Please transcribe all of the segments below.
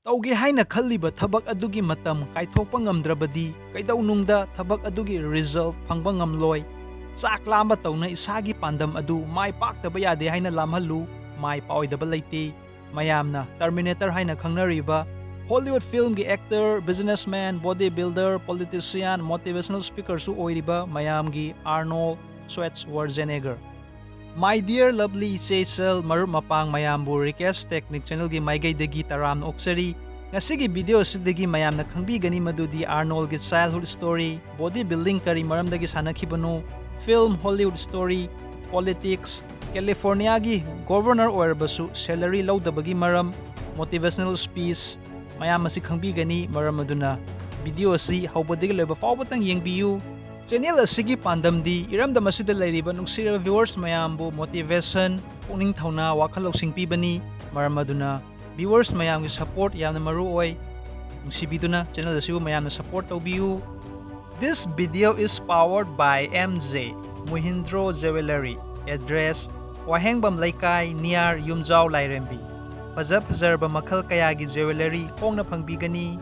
ꯇꯧꯒꯦ ꯍꯥꯏꯅ ꯈꯜꯂꯤꯕ ꯊꯕꯛ ꯑꯗꯨꯒꯤ ꯃꯇꯝ ꯀꯥꯏꯊꯣꯛꯄ ꯉꯝꯗ꯭ꯔꯕꯗꯤ ꯀꯩꯗꯧꯅꯨꯡꯗ ꯊꯕꯛ ꯑꯗꯨꯒꯤ ꯔꯤꯖꯜꯠ ꯐꯪꯕ ꯉꯝꯂꯣꯏ꯫ ꯆꯥꯛ ꯂꯥꯝꯕ ꯇꯧꯅ ꯏꯁꯥꯒꯤ ꯄꯥꯟꯗꯝ ꯑꯗꯨ ꯃꯥꯏ ꯄꯥꯛꯇꯕ ꯌꯥꯗꯦ ꯍꯥꯏꯅ ꯂꯥꯝꯍꯜꯂꯨ, ꯃꯥꯏ ꯄꯥꯛꯑꯣꯏꯗꯕ ꯂꯩꯇꯦ꯫ ꯃꯌꯥꯝꯅ ꯇꯔꯃꯤꯅꯦꯇꯔ ꯍꯥꯏꯅ ꯈꯪꯅꯔꯤꯕ ꯍꯣꯂꯤꯋꯨꯗ ꯐꯤꯜꯝꯒꯤ actor, businessman, body builder, politician, motivational ꯁ꯭ꯄꯤꯀꯔꯁꯨ ꯑꯣꯏꯔꯤꯕ ꯃꯌꯥꯝꯒꯤ ꯑꯥꯔꯅꯣꯜꯗ ꯁ꯭ꯋꯥꯔꯖꯦꯅꯦꯒꯔ꯫ ꯃꯥꯏ ꯗꯤꯌꯔ ꯂꯚꯂꯤ ꯏꯆꯦ ꯏꯆꯜ, ꯃꯔꯨꯞ ꯃꯄꯥꯡ ꯃꯌꯥꯝꯕꯨ ꯔꯤꯀꯦꯁ ꯇꯦꯛꯅꯤꯛ ꯆꯦꯅꯦꯜꯒꯤ ꯃꯥꯏꯀꯩꯗꯒꯤ ꯇꯔꯥꯝꯅ ꯑꯣꯛꯆꯔꯤ꯫ ꯉꯁꯤꯒꯤ ꯚꯤꯗꯤꯑꯣ ꯑꯁꯤꯗꯒꯤ ꯃꯌꯥꯝꯅ ꯈꯪꯕꯤꯒꯅꯤ ꯃꯗꯨꯗꯤ ꯑꯥꯔꯅꯣꯜꯒꯤ ꯆꯥꯏꯜꯗꯍꯨꯗ ꯁ꯭ꯇꯣꯔꯤ, ꯕꯣꯗꯤ ꯕꯤꯜꯗꯤꯡ ꯀꯔꯤ ꯃꯔꯝꯗꯒꯤ ꯁꯥꯟꯅꯈꯤꯕꯅꯣ, film, Hollywood story, politics, ꯀꯦꯂꯤꯐꯣꯔꯅꯤಯಾꯒꯤ governor ꯑꯣꯏꯔꯕꯁꯨ ꯁꯦꯂꯔꯤ ꯂꯧꯗꯕꯒꯤ ꯃꯔꯝ, ꯃꯣꯇꯤꯚꯦꯁꯅꯦꯜ ꯁ꯭ꯄꯤꯆ, ꯃꯌꯥꯝ ꯑꯁꯤ ꯈꯪꯕꯤꯒꯅꯤ꯫ ꯃꯔꯝ ꯑꯗꯨꯅ ꯚꯤꯗꯤꯑꯣ ꯑꯁꯤ ꯍꯧꯕꯗꯒꯤ ꯂꯣꯏꯕ ꯐꯥꯎꯕꯇꯪ ꯌꯦꯡꯕꯤꯌꯨ꯫ ꯆꯦꯅꯦꯜ ꯑꯁꯤꯒꯤ ꯄꯥꯟꯗꯝꯗꯤ ꯏꯔꯝꯗꯝ ꯑꯁꯤꯗ ꯂꯩꯔꯤꯕ ꯅꯨꯡꯁꯤꯔꯕ ꯚꯤꯎꯋꯔꯁ ꯃꯌꯥꯝꯕꯨ ꯃꯣꯇꯤꯚꯦꯁꯟ, ꯄꯨꯛꯅꯤꯡ ꯊꯧꯅꯥ, ꯋꯥꯈꯜ ꯂꯧꯁꯤꯡ ꯄꯤꯕꯅꯤ꯫ ꯃꯔꯝ ꯑꯗꯨꯅ ꯚꯤꯎꯋꯔꯁ ꯃꯌꯥꯝꯒꯤ ꯁꯄꯣꯔꯠ ꯌꯥꯝꯅ ꯃꯔꯨ ꯑꯣꯏ꯫ ꯅꯨꯡꯁꯤꯕꯤꯗꯨꯅ ꯆꯦꯅꯦꯜ ꯑꯁꯤꯕꯨ ꯃꯌꯥꯝꯅ ꯁꯄꯣꯔꯠ ꯇꯧꯕꯤꯌꯨ꯫ This video is powered by MJ Muhindro Jewelry. Address: Wahengbam Laikai, near Yumjao Lairembi. Fazarba makal kayagi jewelry hongna pangbigani.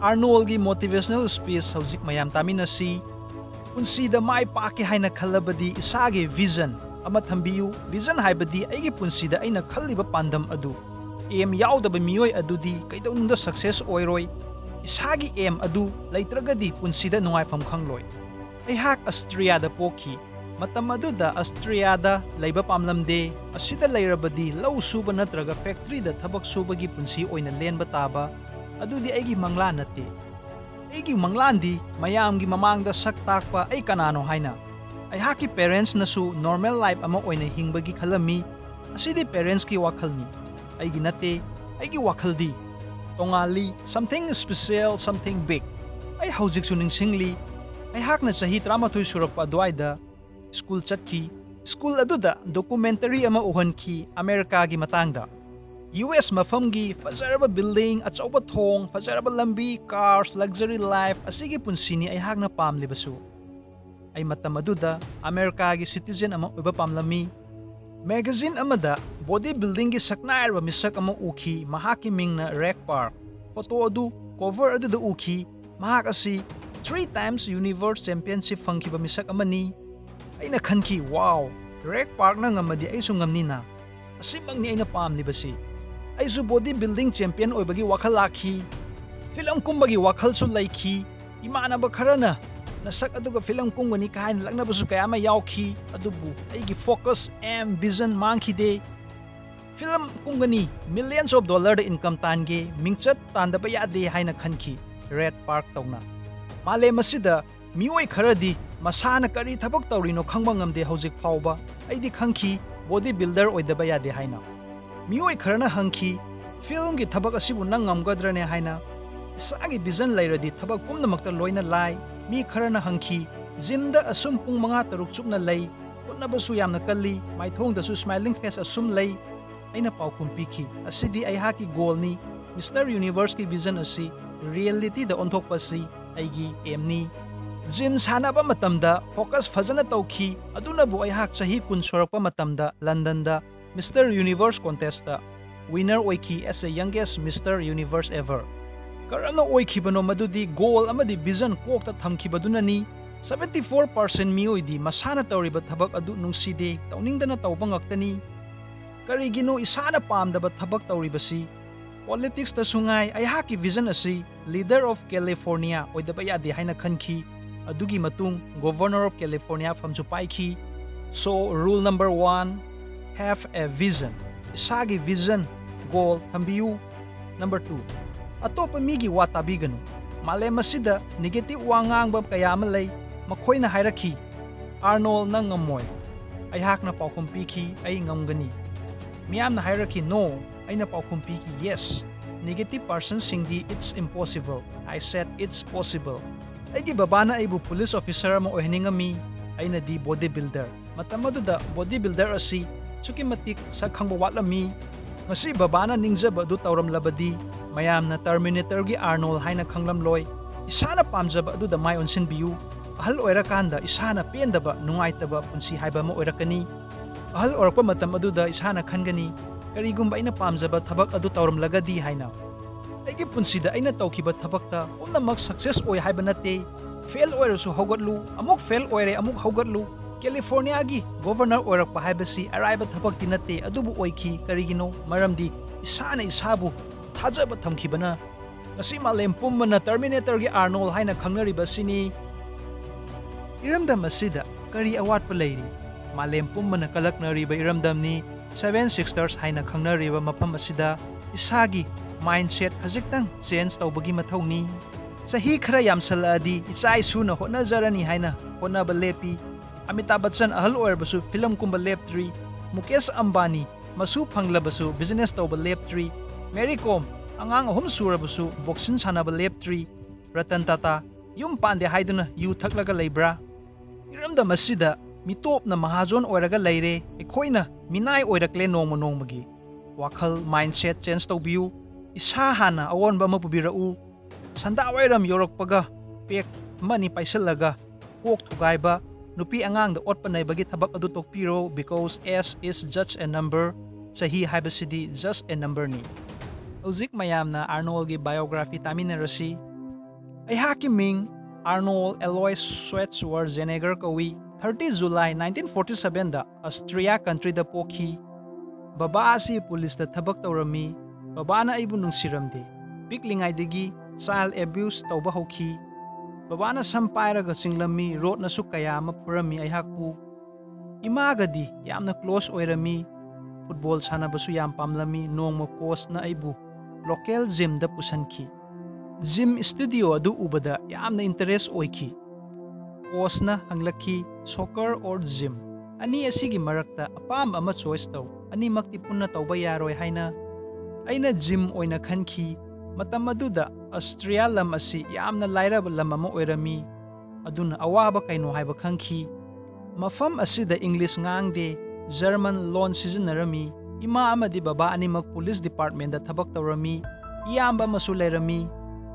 Arnold's motivational speech hauzik mayam taminasi. Punsida mai paki haina khalabadi isagi vision ama thambiyu. Vision haibadi aigi punsida aina khalliba pandam adu. Aim yaudaba miyoi adudi kaidawnungda success oiroi. Isagi aim adu laitragadi punsida nungaifam khangloi. Aihak Austriada poki. Matam aduda Austriada laiba pamlamde. Asida lairabadi lau suba natraga factory da thabak subagi punsi oina lenba taba. Adudi aigi mangla nate. Aigi manglandi mayamgi mamangda sak takpa ay kanano haina. Aihaki parents nasu normal life ama oina hingbagi khalami. Asidi parents ki wakhalni. Aigi nate, aigi wakhaldi. Tongali, something special, something big. Ay hauzik suning singli. Ay hak na sahi tramathoy surak pa adwaida. School chatki. School aduda documentary ama uhanki Amerika gi matangda. US mafamgi fazaraba building at sauba thong, fazaraba lambi, cars, luxury life, asigi punsini ay hak na pamlibasu. Ay matam aduda Amerika gi citizen ama uba pamlami. Magazine amada bodybuilding gi saknairba misak ama uki mahaki ming na Rec Park. Photo adu cover adu da uki mahak asi 3 times Universe Championship fangkiba misak amani. Ay nakhanki wow, Rec Park na ngamadi ay sungamni na. Asibang ni ay napamni basi. Ay su bodybuilding champion oibagi wakal laki. Film kumbagi wakal su laiki. Imana ba karana nasak aduga film kungani kain lagna basu kaya ma yauki adubu aigi focus and vision mangkide. Film kungani millions of dollar income tange mingchat tandaba yade haina khanki Red Park tawna. Male masida mioi kharadi masana kari thabak tawrino khangba ngamde hauzik phawba aidi khangki bodybuilder oidaba yade haina. Mioi kharana hangki film gi thabak asibu nang ngamgadrane haina. Isagi vision lairadi thabak pumnamakta loina lai. Mi kharana hangki gymda asum pung mga taruk chupna lay hotnabasu yamna kalli maithongdasu smiling face asum lay aina paukhum piki asidi ai haki goal ni Mr. Universe ki vision asi reality da onthokpa si aigi aim ni gym sanaba matamda focus fazana tawki aduna bu ai hak sahi kun sorakpa matamda London da Mr. Universe contest da winner oiki as a youngest Mr. Universe ever. Karano oikibano madudi goal amadi vision kokta thamkibadunani 74% miyoidi masana tawriba thabak adu nungside tawningdana tawba ngaktani. Karigino isana pamdaba thabak tawribasi. Politics ta sungai ay haki vision asi leader of California oidaba yade haina khanki. Adugi matung governor of California famchu paiki. So rule number 1, have a vision. Isagi vision goal thambiyu. Number 2, Atopa migi watabigano. Male masida negative wangangbam kaya malay makoy na hierarchy. Arnold nang ngamoy. Ay hak na paukumpiki ay ngamgani. Miyam na hierarchy no ay na paukumpiki yes. Negative person singdi it's impossible. I said it's possible. Ay gibaba na ay bu police officer mo ohiningami ay na di bodybuilder. Matamado da bodybuilder asi sukimatik sa kangbawalami. Ngasi babana ningza ba du tawram labadi mayam na Terminator gi Arnold haina khanglamloy isana pamjaba adu da mai onsin biu ahal oirakanda isana pendaba nungaitaba punsi haiba mo oirakani ahal orakpa matam adu da isana khangani karigumba ina pamjaba thabak adu tawram lagadi haina ꯑꯩꯒꯤ ꯄꯨꯟꯁꯤꯗ ꯑꯩꯅ ꯇꯧꯈꯤꯕ ꯊꯕꯛꯇ ꯄꯨꯝꯅꯃꯛ success ꯑꯣꯏ ꯍꯥꯏꯕ ꯅꯠꯇꯦ꯫ Fail ꯑꯣꯏꯔꯁꯨ ꯍꯧꯒꯠꯂꯨ, ꯑꯃꯨꯛ ꯐꯦꯜ ꯑꯣꯏꯔꯦ ꯑꯃꯨꯛ ꯍꯧꯒꯠꯂꯨ꯫ ꯀꯦꯂꯤꯐꯣꯔꯅꯤꯌꯥꯒꯤ ꯒꯣꯚꯔꯅꯔ ꯑꯣꯏꯔꯛꯄ ꯍꯥꯏꯕꯁꯤ ꯑꯔꯥꯏꯕ ꯊꯕꯛꯇꯤ ꯅꯠꯇꯦ, ꯑꯗꯨꯕꯨ ꯑꯣꯏꯈꯤ꯫ ꯀꯔꯤꯒꯤꯅꯣ? ꯃꯔꯝꯗꯤ ꯏꯁꯥꯅ ꯏꯁꯥꯕꯨ ꯊꯥꯖꯕ ꯊꯝꯈꯤꯕꯅ꯫ ꯉꯁꯤ ꯃꯥꯂꯦꯝ ꯄꯨꯝꯕꯅ ꯇꯔꯃꯤꯅꯦꯇꯔꯒꯤ ꯑꯥꯔꯅꯣꯜ ꯍꯥꯏꯅ ꯈꯪꯅꯔꯤꯕꯁꯤꯅꯤ꯫ ꯏꯔꯝꯗꯝ ꯑꯁꯤꯗ ꯀꯔꯤ ꯑꯋꯥꯠꯄ ꯂꯩꯔꯤ? ꯃꯥꯂꯦꯝ ꯄꯨꯝꯕꯅ ꯀꯂꯛꯅꯔꯤꯕ ꯏꯔꯝꯗꯝꯅꯤ꯫ ꯁꯚꯦꯟ ꯁꯤꯁꯇꯔꯁ ꯍꯥꯏꯅ ꯈꯪꯅꯔꯤꯕ ꯃꯐꯝ ꯑꯁꯤꯗ ꯏꯁꯥꯒꯤ ꯃꯥꯏꯟꯁꯦꯠ ꯈꯖꯤꯛꯇꯪ ꯆꯦꯟꯖ ꯇꯧꯕꯒꯤ ꯃꯊꯧꯅꯤ꯫ ꯆꯍꯤ ꯈꯔ ꯌꯥꯝꯁꯜꯂꯛꯑꯗꯤ ꯏꯆꯥ ꯏꯁꯨꯅ ꯍꯣꯠꯅꯖꯔꯅꯤ ꯍꯥꯏꯅ ꯍꯣꯠꯅꯕ ꯂꯦꯞꯄꯤ꯫ ꯑꯃꯤꯇꯥꯕ ꯕꯆꯆꯟ ꯑꯍꯜ ꯑꯣꯏꯔꯕꯁꯨ ꯐꯤꯂꯝ ꯀꯨꯝꯕ ꯂꯦꯞꯇ꯭ꯔꯤ꯫ ꯃꯨꯀꯦꯁ ꯑꯝꯕꯥꯅꯤ ꯃꯁꯨ ꯐꯪꯂꯕꯁꯨ ꯕꯤꯖꯤꯅꯦꯁ ꯇꯧꯕ ꯂꯦꯞꯇ꯭ꯔꯤ꯫ ꯃꯦꯔꯤ ꯀꯣꯝ ꯑꯉꯥꯡ 3 ꯁꯨꯔꯕꯁꯨ ꯕꯣꯛꯁꯤꯡ ꯁꯥꯟꯅꯕ ꯂꯦꯞꯇ꯭ꯔꯤ꯫ ꯔꯇꯟ ꯇꯥꯇꯥ ꯌꯨꯝ ꯄꯥꯟꯗꯦ ꯍꯥꯏꯗꯨꯅ ꯌꯨ ꯊꯛꯂꯒ ꯂꯩꯕ꯭ꯔꯥ? ꯏꯔꯝꯗꯝ ꯑꯁꯤꯗ ꯃꯤꯇꯣꯞꯅ ꯃꯍꯥꯖꯣꯟ ꯑꯣꯏꯔꯒ ꯂꯩꯔꯦ꯫ ꯑꯩꯈꯣꯏꯅ ꯃꯤꯅꯥꯏ ꯑꯣꯏꯔꯛꯂꯦ ꯅꯣꯡꯃ ꯅꯣꯡꯃꯒꯤ꯫ ꯋꯥꯈꯜ ꯃꯥꯏꯟꯁꯦꯠ ꯆꯦꯟꯖ ꯇꯧꯕꯤꯌꯨ꯫ ꯏꯁꯥ ꯍꯥꯟꯅ ꯑꯑꯣꯟꯕ ꯑꯃ ꯄꯨꯕꯤꯔꯛꯎ꯫ ꯁꯟꯗꯥꯋꯥꯏꯔꯝ ꯌꯧꯔꯛꯄꯒ ꯄꯦꯛ ꯑꯃꯅꯤ ꯄꯥꯏꯁꯤꯜꯂꯒ ꯀꯣꯛ ꯊꯨꯒꯥꯏꯕ, ꯅꯨꯄꯤ ꯑꯉꯥꯡꯗ ꯑꯣꯠꯄ ꯅꯩꯕꯒꯤ ꯊꯕꯛ ꯑꯗꯨ ꯇꯣꯛꯄꯤꯔꯣ꯫ Because age is just a number. ꯆꯍꯤ ꯍꯥꯏꯕꯁꯤꯗꯤ ꯖꯁ ꯑꯦ ꯅꯝꯕꯔꯅꯤ꯫ ꯍꯧꯖꯤꯛ ꯃꯌꯥꯝꯅ ꯑꯥꯔꯅꯣꯜꯒꯤ ꯕꯥꯏꯑꯣꯒ꯭ꯔꯥꯐꯤ ꯇꯥꯃꯤꯟꯅꯔꯁꯤ꯫ ꯑꯩꯍꯥꯛꯀꯤ ꯃꯤꯡ ꯑꯥꯔꯅꯣꯜ ꯑꯦꯂꯣꯏꯁ ꯁ꯭ꯋꯦꯠꯁꯋꯥꯔꯖꯦꯅꯦꯒꯔ ꯀꯧꯏ꯫ 30 ꯖꯨꯂꯥꯏ 1947ꯗ ꯑꯁꯇ꯭ꯔꯤꯌꯥ ꯀꯟꯇ꯭ꯔꯤꯗ ꯄꯣꯛꯈꯤ꯫ ꯕꯕꯥ ꯑꯁꯤ ꯄꯨꯂꯤꯁꯇ ꯊꯕꯛ ꯇꯧꯔꯝꯃꯤ꯫ ꯕꯕꯥꯅ ꯑꯩꯕꯨ ꯅꯨꯡꯁꯤꯔꯝꯗꯦ꯫ ꯄꯤꯛꯂꯤꯉꯩꯗꯒꯤ ꯆꯥꯏꯜ ꯑꯦꯕ꯭ꯌꯨꯁ ꯇꯧꯕ ꯍꯧꯈꯤ꯫ ꯕꯕꯥꯅ ꯁꯝ ꯄꯥꯏꯔꯒ ꯆꯤꯡꯂꯝꯃꯤ, ꯔꯣꯠꯅꯁꯨ ꯀꯌꯥ ꯑꯃ ꯐꯨꯔꯝꯃꯤ ꯑꯩꯍꯥꯛꯄꯨ꯫ ꯏꯃꯥꯒꯗꯤ ꯌꯥꯝꯅ ꯀ꯭ꯂꯣꯁ ꯑꯣꯏꯔꯝꯃꯤ꯫ ꯐꯨꯠꯕꯣꯜ ꯁꯥꯟꯅꯕꯁꯨ ꯌꯥꯝ ꯄꯥꯝꯂꯝꯃꯤ꯫ ꯅꯣꯡꯃ ꯀꯣꯆꯅ ꯑꯩꯕꯨ ꯂꯣꯀꯦꯜ ꯖꯤꯝꯗ ꯄꯨꯁꯟꯈꯤ꯫ ꯖꯤꯝ ꯁ꯭ꯇꯨꯗꯤꯑꯣ ꯑꯗꯨ ꯎꯕꯗ ꯌꯥꯝꯅ ꯏꯟꯇꯔꯦꯁ ꯑꯣꯏꯈꯤ꯫ ꯀꯣꯆꯅ ꯍꯪꯂꯛꯈꯤ, ꯁꯣꯀꯔ ꯑꯣꯔ ꯖꯤꯝ? ꯑꯅꯤ ꯑꯁꯤꯒꯤ ꯃꯔꯛꯇ ꯑꯄꯥꯝꯕ ꯑꯃ ꯆꯣꯏꯁ ꯇꯧ꯫ ꯑꯅꯤꯃꯛꯇꯤ ꯄꯨꯟꯅ ꯇꯧꯕ ꯌꯥꯔꯣꯏ ꯍꯥꯏꯅ ꯑꯩꯅ ꯖꯤꯝ ꯑꯣꯏꯅ ꯈꯟꯈꯤ꯫ ꯃꯇꯝ ꯑꯗꯨꯗ ꯑꯁꯇ꯭ꯔꯤꯌꯥ ꯂꯝ ꯑꯁꯤ ꯌꯥꯝꯅ ꯂꯥꯏꯔꯕ ꯂꯝ ꯑꯃ ꯑꯣꯏꯔꯝꯃꯤ꯫ ꯑꯗꯨꯅ ꯑꯋꯥꯕ ꯀꯩꯅꯣ ꯍꯥꯏꯕ ꯈꯪꯈꯤ꯫ ꯃꯐꯝ ꯑꯁꯤꯗ ꯏꯪꯂꯤꯁ ꯉꯥꯡꯗꯦ, ꯖꯔꯃꯟ ꯂꯣꯟ ꯁꯤꯖꯤꯟꯅꯔꯝꯃꯤ꯫ ꯏꯃꯥ ꯑꯃꯗꯤ ꯕꯕꯥ ꯑꯅꯤꯃꯛ ꯄꯨꯂꯤꯁ ꯗꯤꯄꯥꯔꯠꯃꯦꯟꯇꯗ ꯊꯕꯛ ꯇꯧꯔꯝꯃꯤ꯫ ꯏꯌꯥꯝꯕ ꯑꯃꯁꯨ ꯂꯩꯔꯝꯃꯤ꯫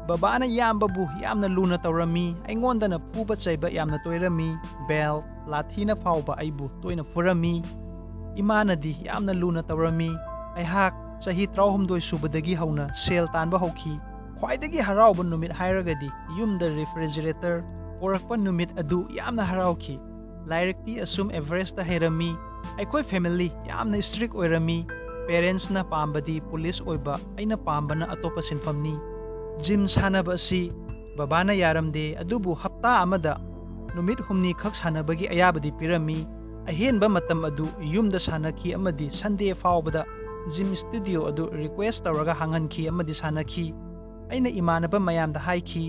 ꯕꯕꯥꯅ ꯏꯌꯥꯝꯕꯕꯨ ꯌꯥꯝꯅ ꯂꯨꯅ ꯇꯧꯔꯝꯃꯤ꯫ ꯑꯩꯉꯣꯟꯗꯅ ꯐꯨꯕ ꯆꯩꯕ ꯌꯥꯝꯅ ꯇꯣꯏꯔꯝꯃꯤ꯫ ꯕꯦꯜ, ꯂꯥꯊꯤꯅ ꯐꯥꯎꯕ ꯑꯩꯕꯨ ꯇꯣꯏꯅ ꯐꯨꯔꯝꯃꯤ꯫ ꯏꯃꯥꯅꯗꯤ ꯌꯥꯝꯅ ꯂꯨꯅ ꯇꯧꯔꯝꯃꯤ꯫ ꯑꯩꯍꯥꯛ ꯆꯍꯤ 18 ꯁꯨꯕꯗꯒꯤ ꯍꯧꯅ ꯁꯦꯜ ꯇꯥꯟꯕ ꯍꯧꯈꯤ꯫ ꯈ꯭ꯋꯥꯏꯗꯒꯤ ꯍꯔꯥꯎꯕ ꯅꯨꯃꯤꯠ ꯍꯥꯏꯔꯒꯗꯤ ꯌꯨꯝꯗ ꯔꯦꯐ꯭ꯔꯤꯖꯔꯦꯇꯔ ꯄꯣꯔꯛꯄ ꯅꯨꯃꯤꯠ ꯑꯗꯨ ꯌꯥꯝꯅ ꯍꯔꯥꯎꯈꯤ꯫ ꯂꯥꯏꯔꯤꯛꯇꯤ ꯑꯁꯨꯝ ꯑꯦꯚꯔꯦꯁꯇ ꯍꯩꯔꯝꯃꯤ꯫ ꯑꯩꯈꯣꯏ ꯐꯦꯃꯤꯂꯤ ꯌꯥꯝꯅ ꯁꯇ꯭ꯔꯤꯛ ꯑꯣꯏꯔꯝꯃꯤ꯫ ꯄꯦꯔꯦꯟꯁꯅ ꯄꯥꯝꯕꯗꯤ ꯄꯨꯂꯤꯁ ꯑꯣꯏꯕ, ꯑꯩꯅ ꯄꯥꯝꯕꯅ ꯑꯇꯣꯞꯄ ꯁꯤꯟꯐꯝꯅꯤ꯫ ꯖꯤꯝ ꯁꯥꯟꯅꯕ ꯑꯁꯤ ꯕꯕꯥꯅ ꯌꯥꯔꯝꯗꯦ, ꯑꯗꯨꯕꯨ ꯍꯞꯇꯥ ꯑꯃꯗ ꯅꯨꯃꯤꯠ 6ꯅꯤ ꯈꯛ ꯁꯥꯟꯅꯕꯒꯤ ꯑꯌꯥꯕꯗꯤ ꯄꯤꯔꯝꯃꯤ꯫ ꯑꯍꯦꯟꯕ ꯃꯇꯝ ꯑꯗꯨ ꯌꯨꯝꯗ ꯁꯥꯟꯅꯈꯤ ꯑꯃꯗꯤ ꯁꯟꯗꯦ ꯐꯥꯎꯕꯗ ꯖꯤꯝ ꯁ꯭ꯇꯨꯗꯤꯑꯣ ꯑꯗꯨ ꯔꯤꯀ꯭ꯋꯦꯁꯠ ꯇꯧꯔꯒ ꯍꯥꯡꯍꯟꯈꯤ ꯑꯃꯗꯤ ꯁꯥꯟꯅꯈꯤ꯫ ꯑꯩꯅ ꯏꯃꯥꯟꯅꯕ ꯃꯌꯥꯝꯗ ꯍꯥꯏꯈꯤ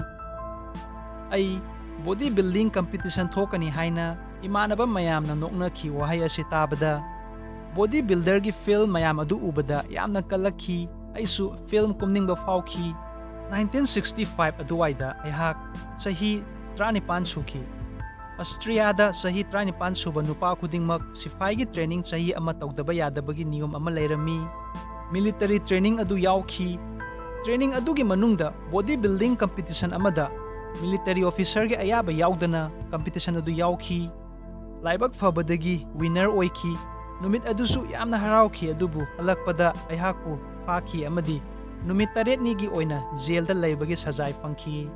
ꯑꯩ ꯕꯣꯗꯤ ꯕꯤꯜꯗꯤꯡ ꯀꯝꯄꯤꯇꯤꯁꯟ ꯊꯣꯛꯀꯅꯤ ꯍꯥꯏꯅ꯫ ꯏꯃꯥꯟꯅꯕ ꯃꯌꯥꯝꯅ ꯅꯣꯛꯅꯈꯤ ꯋꯥꯍꯩ ꯑꯁꯤ ꯇꯥꯕꯗ꯫ ꯕꯣꯗꯤ ꯕꯤꯜꯗꯔꯒꯤ ꯐꯤꯜꯝ ꯃꯌꯥꯝ ꯑꯗꯨ ꯎꯕꯗ ꯌꯥꯝꯅ ꯀꯜꯂꯛꯈꯤ꯫ ꯑꯩꯁꯨ ꯐꯤꯜꯝ ꯀꯨꯝꯅꯤꯡꯕ ꯐꯥꯎꯈꯤ꯫ 1965 ꯑꯗꯨꯋꯥꯏꯗ ꯑꯩꯍꯥꯛ ꯆꯍꯤ 19 ꯁꯨꯈꯤ꯫ ꯑꯁꯇ꯭ꯔꯤꯌꯥꯗ ꯆꯍꯤ 19 ꯁꯨꯕ ꯅꯨꯄꯥ ꯈꯨꯗꯤꯡꯃꯛ ꯁꯤꯐꯥꯏꯒꯤ ट्रेनिंग ꯆꯍꯤ ꯑꯃ ꯇꯧꯗꯕ ꯌꯥꯗꯕꯒꯤ ꯅꯤꯌꯣꯝ ꯑꯃ ꯂꯩꯔꯝꯃꯤ꯫ ꯃꯤꯂꯤꯇꯔꯤ ꯇ꯭रेनिंग ꯑꯗꯨ ꯌꯥꯎꯈꯤ꯫ ꯇ꯭रेनिंग ꯑꯗꯨꯒꯤ ꯃꯅꯨꯡꯗ ꯕꯣꯗꯤ ꯕꯤꯜꯗꯤꯡ ꯀꯝꯄꯤꯇꯤꯁꯟ ꯑꯃꯗ ꯃꯤꯂꯤꯇꯔꯤ ꯑꯣꯐꯤꯁꯔꯒꯤ ꯑꯌꯥꯕ ꯌꯥꯎꯗꯅ ꯀꯝꯄꯤꯇꯤꯁꯟ ꯑꯗꯨ ꯌꯥꯎꯈꯤ꯫ ꯂꯥꯏꯕꯛ ꯐꯕꯗꯒꯤ ꯋꯤꯅꯔ ꯑꯣꯏꯈꯤ꯫ ꯅꯨꯃꯤꯠ ꯑꯗꯨꯁꯨ ꯌꯥꯝꯅ ꯍꯔꯥꯎꯈꯤ, ꯑꯗꯨꯕꯨ ꯍꯜꯂꯛꯄꯗ ꯑꯩꯍꯥꯛꯄꯨ ꯐꯥꯈꯤ ꯑꯃꯗꯤ ꯅꯨꯃꯤꯠ 7ꯅꯤꯒꯤ ꯑꯣꯏꯅ ꯖꯦꯜꯗ ꯂꯩꯕꯒꯤ ꯁꯖꯥꯏ ꯐꯪꯈꯤ꯫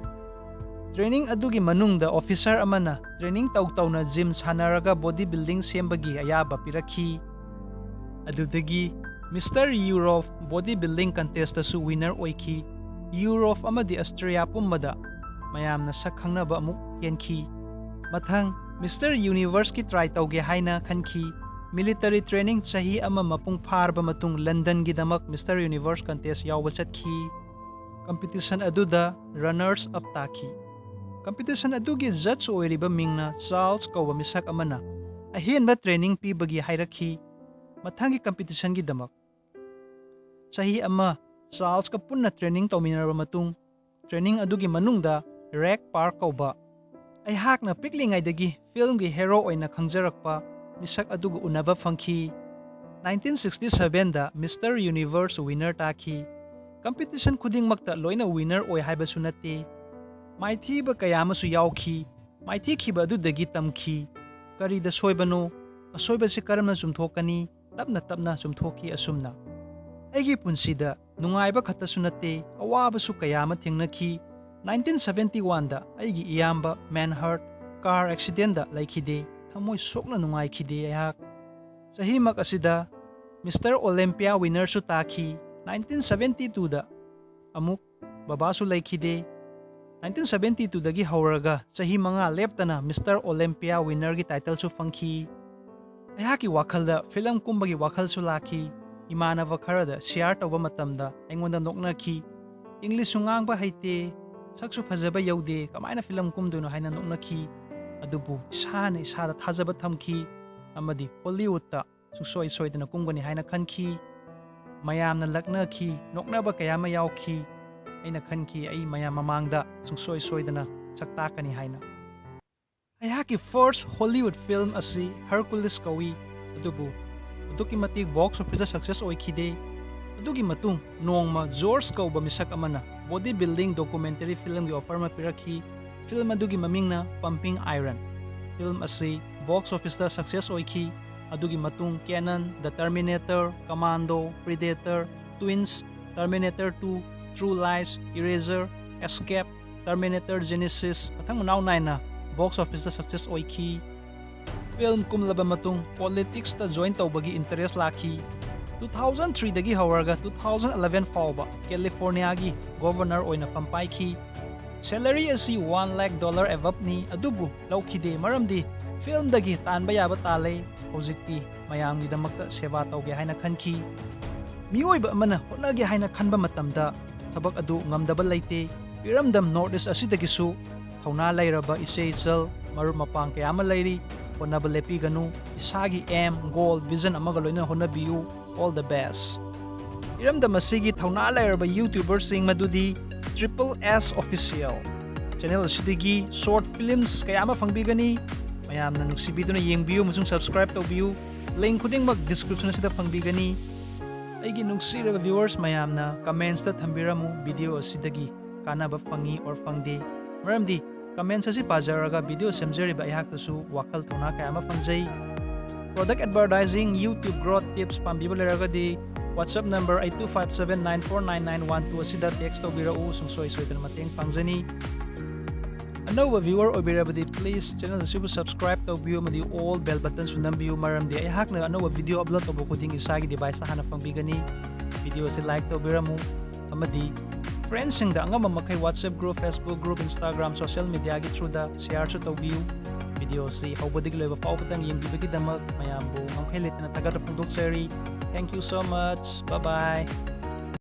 ꯇ꯭रेनिंग ꯑꯗꯨꯒꯤ ꯃꯅꯨꯡꯗ ꯑꯣꯐꯤꯁꯔ ꯑꯃꯅ ꯇ꯭रेनिंग ꯇꯧꯅ ꯖꯤꯝ ꯁꯥꯟꯅꯔꯒ ꯕꯣꯗꯤ ꯕꯤꯜꯗꯤꯡ ꯁꯦꯝꯕꯒꯤ ꯑꯌꯥꯕ ꯄꯤꯔꯛꯈꯤ꯫ ꯑꯗꯨꯗꯒꯤ ꯃꯤꯁꯇꯔ ꯌꯨꯔꯣꯞ ꯕꯣꯗꯤ ꯕꯤꯜꯗꯤꯡ ꯀꯟꯇꯦꯁꯇꯁꯨ ꯋꯤꯅꯔ ꯑꯣꯏꯈꯤ꯫ ꯌꯨꯔꯣꯞ ꯑꯃꯗꯤ ꯑꯁꯇ꯭ꯔꯤꯌꯥ ꯄꯨꯝꯕꯗ ꯃꯌꯥꯝꯅ ꯁꯛ ꯈꯪꯅꯕ ꯑꯃꯨꯛ ꯍꯦꯟꯈꯤ꯫ ꯃꯊꯪ ꯃꯤꯁꯇꯔ ꯌꯨꯅꯤꯚꯔꯁꯀꯤ ꯇ꯭ꯔꯥꯏ ꯇꯧꯒꯦ ꯍꯥꯏꯅ ꯈꯟꯈꯤ꯫ ꯃꯤꯂꯤꯇꯔꯤ ꯇ꯭रेनिंग ꯆꯍꯤ ꯑꯃ ꯃꯄꯨꯡ ꯐꯥꯔꯕ ꯃꯇꯨꯡ ꯂꯟꯗꯟꯒꯤꯗꯃꯛ ꯃꯤꯁꯇꯔ ꯌꯨꯅꯤꯚꯔꯁ ꯀꯟꯇꯦꯁ ꯌꯥꯎꯕ ꯆꯠꯈꯤ꯫ ꯀꯝꯄꯤꯇꯤꯁꯟ ꯑꯗꯨꯗ ꯔꯅꯔꯁ ꯑꯞ ꯇꯥꯈꯤ꯫ ꯀꯝꯄꯤꯇꯤꯁꯟ ꯑꯗꯨꯒꯤ ꯖꯠꯖ ꯑꯣꯏꯔꯤꯕ ꯃꯤꯡꯅ ꯆꯥꯔꯜꯁ ꯀꯧꯕ ꯃꯤꯁꯛ ꯑꯃꯅ ꯑꯍꯦꯟꯕ ꯇ꯭रेनिंग ꯄꯤꯕꯒꯤ ꯍꯥꯏꯔꯛꯈꯤ꯫ ꯃꯊꯪꯒꯤ ꯀꯝꯄꯤꯇꯤꯁꯟꯒꯤꯗꯃꯛ ꯆꯍꯤ ꯑꯃ ꯆꯥꯔꯜꯁꯀ ꯄꯨꯟꯅ ꯇ꯭रेनिंग ꯇꯧꯃꯤꯟꯅꯔꯕ ꯃꯇꯨꯡ ꯇ꯭रेनिंग ꯑꯗꯨꯒꯤ ꯃꯅꯨꯡꯗ ꯔꯦꯛ ꯄꯥꯔꯛ ꯀꯧꯕ ꯑꯩꯍꯥꯛꯅ ꯄꯤꯛꯂꯤꯉꯩꯗꯒꯤ ꯐꯤꯜꯝꯒꯤ ꯍꯦꯔꯣ ꯑꯣꯏꯅ ꯈꯪꯖꯔꯛꯄ ꯃꯤꯁꯛ ꯑꯗꯨꯒ ꯎꯅꯕ ꯐꯪꯈꯤ꯫ 1967ꯗ ꯃꯤꯁꯇꯔ ꯌꯨꯅꯤꯚꯔꯁ ꯋꯤꯅꯔ ꯇꯥꯈꯤ꯫ ꯀꯝꯄꯤꯇꯤꯁꯟ ꯈꯨꯗꯤꯡꯃꯛꯇ ꯂꯣꯏꯅ ꯋꯤꯅꯔ ꯑꯣꯏ ꯍꯥꯏꯕꯁꯨ ꯅꯠꯇꯦ꯫ ꯃꯥꯏꯊꯤꯕ ꯀꯌꯥ ꯑꯃꯁꯨ ꯌꯥꯎꯈꯤ꯫ ꯃꯥꯏꯊꯤꯈꯤꯕ ꯑꯗꯨꯗꯒꯤ ꯇꯝꯈꯤ꯫ ꯀꯔꯤꯗ ꯁꯣꯏꯕꯅꯣ? ꯑꯁꯣꯏꯕꯁꯤ ꯀꯔꯝꯅ ꯆꯨꯝꯊꯣꯛꯀꯅꯤ? ꯇꯞꯅ ꯇꯞꯅ ꯆꯨꯝꯊꯣꯛꯈꯤ꯫ ꯑꯁꯨꯝꯅ ꯑꯩꯒꯤ ꯄꯨꯟꯁꯤꯗ Nungayba khatasu nate, awabasu kaya ama thengnakhi. 1971 da aigi iyamba Manhart car accident da laikhide, thamoi sokna nungaikhide ayhak. Sahimak asida Mr. Olympia winner su taki 1972 da amuk babasu laikhide. 1972 dagi hauraga sahi manga leptana Mr. Olympia winner gi title su fangki. Ayhaki wakhalda film kumbagi wakhal su laki. Imanava kharada share tawba matamda aingonda noknakhi. English su ngangba haite, saksu phajaba yaude, kamaina film kumduno haina noknakhi. Adubu isana isada thajaba thamki amadi Hollywood ta susoi soidana kumgani haina khanki. Mayamna laknakhi, noknaba kayama yaukhi. Aina khanki ai mayam mamangda susoi soidana saktakani haina. Ayhaki first Hollywood film asi Hercules kawi. Adubu aduki matik box office success oikhide. Adugi matung nongma George kauba misak amana bodybuilding documentary film gi offer ma pirakhi. Film adugi mamingna Pumping Iron. Film asi box office da success oikhi. Adugi matung Canon, The Terminator, Commando, Predator, Twins, Terminator 2, True Lies, Eraser, Escape, Terminator Genesis, mathang manaw na box office da success oikhi. Film kumlaba matung politics ta join tawbagi interest laki. 2003 dagi hawarga 2011 fawba California gi governor oina pampaikhi. Salary asi $1 lakh above ni adubu lawkhide maramdi film dagi tanba yaba talay hojikti mayamgi damakta seva tawge haina khanki. Miyoiba amana hotnagi haina khanba matamda thabak adu ngamdaba laite. Piramdam Northeast asidagi su thauna lairaba isei chal maru mapang kayama lairi. Honaba lepi ganu isagi aim goal vision amaga loina honabiu. All the best. Iramdam asigi thauna lairaba YouTuber sing madudi Triple S Official. Channel asidagi short films kayama fangbigani. Mayamna nuksibiduna yengbiu musung subscribe tawbiu. Link khudingmak description asida fangbigani. Aigi nuksiraba viewers mayamna comments ta thambiramu video asidagi kanaba fangi or fangde. Maramdi comments asi pajaraga video semjariba ayhaktasu wakal thona kayama fangjai. Product advertising, YouTube growth tips pambiba leragadi WhatsApp number 8257949912 asida text tawbirau sungsoi soitan mateng pangjani. Anova viewer obirabadi please channel asibu subscribe tawbiu madi all bell button sunambiu maramdi ayhakna anova video upload tawbo kuding isagi device ta hana pangbigani. Video si like tawbiramu amadi friends sing da angama makai WhatsApp group, Facebook group, Instagram, social media gi through da share su tawbiu. Video si hawbadig leba paupatang yengbibagi damak mayambu mangkailit na taga da pundok seri. Thank you so much. Bye bye.